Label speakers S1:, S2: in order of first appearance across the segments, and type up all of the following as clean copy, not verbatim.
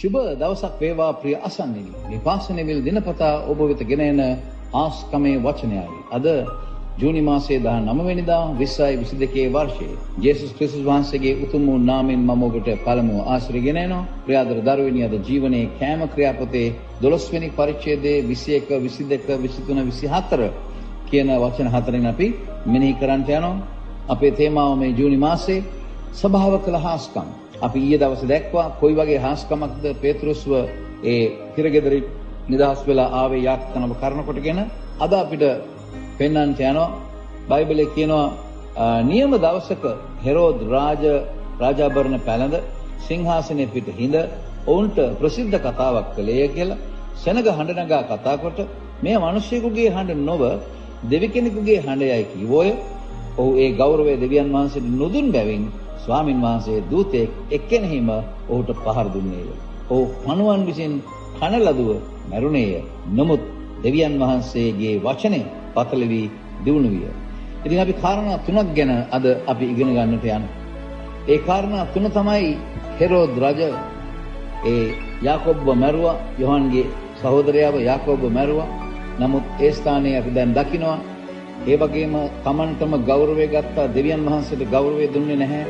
S1: සුබ දවසක් වේවා ප්‍රිය අසන්නිනි. මේ පාසනෙවිල් දිනපතා ඔබ වෙත ගෙන එන ආස්කමේ වචනයයි. අද ජූනි මාසයේ 19 වෙනිදා 2022 වර්ෂයේ ජේසුස් ක්‍රිස්තුස් වහන්සේගේ උතුම් වූ නාමයෙන් මම ඔබට පළමුව ආශිර්වාද ගෙන එනවා. ප්‍රියාදර දරුවනි, අද ජීවනයේ කෑම ක්‍රියාපතේ 12 වෙනි පරිච්ඡේදයේ 21, 22, 23, 24 කියන වචන හතරෙන් අපි මෙනෙහි කරන්නට යනවා. අපේ තේමාව මේ ජූනි මාසයේ සභාව කළ හාස්කම්. අපි ඊයේ දවසේ දැක්වා කොයි වගේ හාස්කමක්ද පේතෘස්ව ඒ හිරගෙදර නිදහස් වෙලා ආවේ යාක්කනව කරන කොටගෙන අද අපිට පෙන්වන්නට යනවා. බයිබලයේ කියනවා නියම දවසක හෙරෝද් රාජාභරණ පැළඳ සිංහාසනයේ පිට හිඳ ඔවුන්ට ප්‍රසිද්ධ කතාවක් කළේය කියලා සෙනග හඬ නගා කතා කොට මේ මිනිසෙකුගේ හඬ නොව දෙවි කෙනෙකුගේ හඬයයි කිව්වෝය. ඔහු ඒ ගෞරවය දෙවියන් වහන්සේට නොදුන් බැවින් ස්වාමින් වහන්සේ දූතෙක් එක්කෙනෙහිම ඔහුට පහර දුන්නේය. ඔහු පණුවන් විසින් කන ලදුව මැරුණේය. නමුත් දෙවියන් වහන්සේගේ වචනය පතල වී දියුණු විය. ඉතින් අපි කාරණා තුනක් ගැන අද අපි ඉගෙන ගන්නට යනවා. ඒ කාරණා තුන තමයි හෙරෝද් රජ යාකෝබ්ව මැරුවා, යොහන්ගේ සහෝදරයාව යාකෝබ්ව මැරුවා. නමුත් ඒ ස්ථානයේ අපි දැන් දකිනවා ඒ වගේම තමන්ටම ගෞරවය ගත්තා, දෙවියන් වහන්සේට ගෞරවය දුන්නේ නැහැ.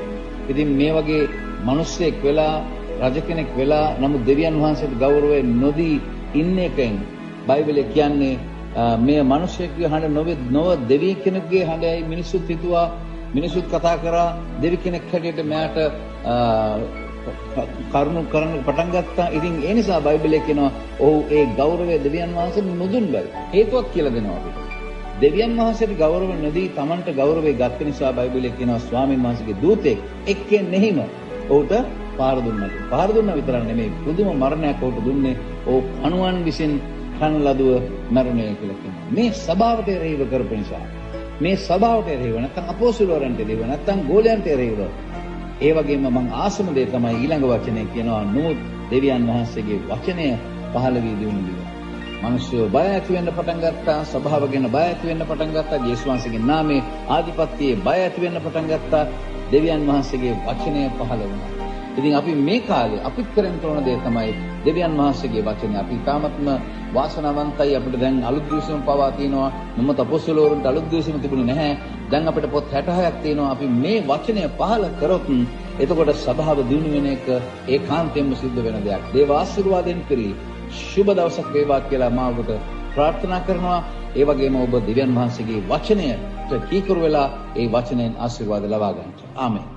S1: ඉතින් මේ වගේ මිනිස්සෙක් වෙලා රජ කෙනෙක් වෙලා නමුත් දෙවියන් වහන්සේට ගෞරවය නොදී ඉන්න එකෙන් බයිබලයේ කියන්නේ මේ මිනිස්සෙක්ගේ හඬ නොව දෙවි කෙනෙකුගේ හඬයි මිනිසුත් හිතුවා. මිනිසුත් කතා කරා දෙවි කෙනෙක් හැටියට මෙයාට කරුණු කරන්න පටන් ගත්තා. ඉතින් ඒ නිසා බයිබලයේ කියනවා ඔහු ඒ ගෞරවය දෙවියන් වහන්සේට නොදුන් බැරි හේතුවක් කියලා දෙනවා අපිට. දෙවියන් වහන්සේට ගෞරව නොදී තමන්ට ගෞරවය ගත්ත නිසා බයිබලයේ කියනවා ස්වාමීන් වහන්සේගේ දූතෙක් එක්කෙනෙහිම ඔහුට පහර දුන්නා. පහර දුන්නා විතරක් නෙමෙයි, පුදුම මරණයක් ඔහුට දුන්නේ. ඔහු පණුවන් විසින් කන ලදුව මරුණේ කියලා කියනවා. මේ සභාවට එරෙහිව කරපු නිසා, මේ සභාවට එරෙහිව නැත්නම් අපොස්තලවරන්ට එරෙහිව නැත්නම් ගෝලයන්ට එරෙහිව. ඒ වගේම මම ආසම දේ තමයි ඊළඟ වචනේ කියනවා නෝත් දෙවියන් වහන්සේගේ වචනය පහළ වී දියුණු වීම. මිනිස්සු බය ඇති වෙන්න පටන් ගත්තා, සභාව ගැන බය ඇති වෙන්න පටන් ගත්තා, යේසුස් වහන්සේගේ නාමයේ ආධිපත්‍යයේ බය ඇති වෙන්න පටන් ගත්තා. දෙවියන් වහන්සේගේ වචනය පහළ වුණා. ඉතින් අපි මේ කාලේ අපිට කරන්න ඕන දේ තමයි දෙවියන් වහන්සේගේ වචනය. අපි තාමත්ම වාසනාවන්තයි, අපිට දැන් අලුත් දිවිසම පවා තියෙනවා. මම තපොස්වලවරුන්ට අලුත් දිවිසම තිබුණේ නැහැ. දැන් අපිට පොත් 66ක් තියෙනවා. අපි මේ වචනය පහළ කරොත් එතකොට සභාව දිනු වෙන එක ඒකාන්තයෙන්ම සිද්ධ වෙන දෙයක්. දේව ආශිර්වාදයෙන් පිරි සුබ දවසක් වේවා කියලා මම ඔබට ප්‍රාර්ථනා කරනවා. ඒ වගේම ඔබ දෙවියන් වහන්සේගේ වචනයට කීකරු වෙලා ඒ වචනයෙන් ආශිර්වාද ලබා ගන්න. ආමෙන්.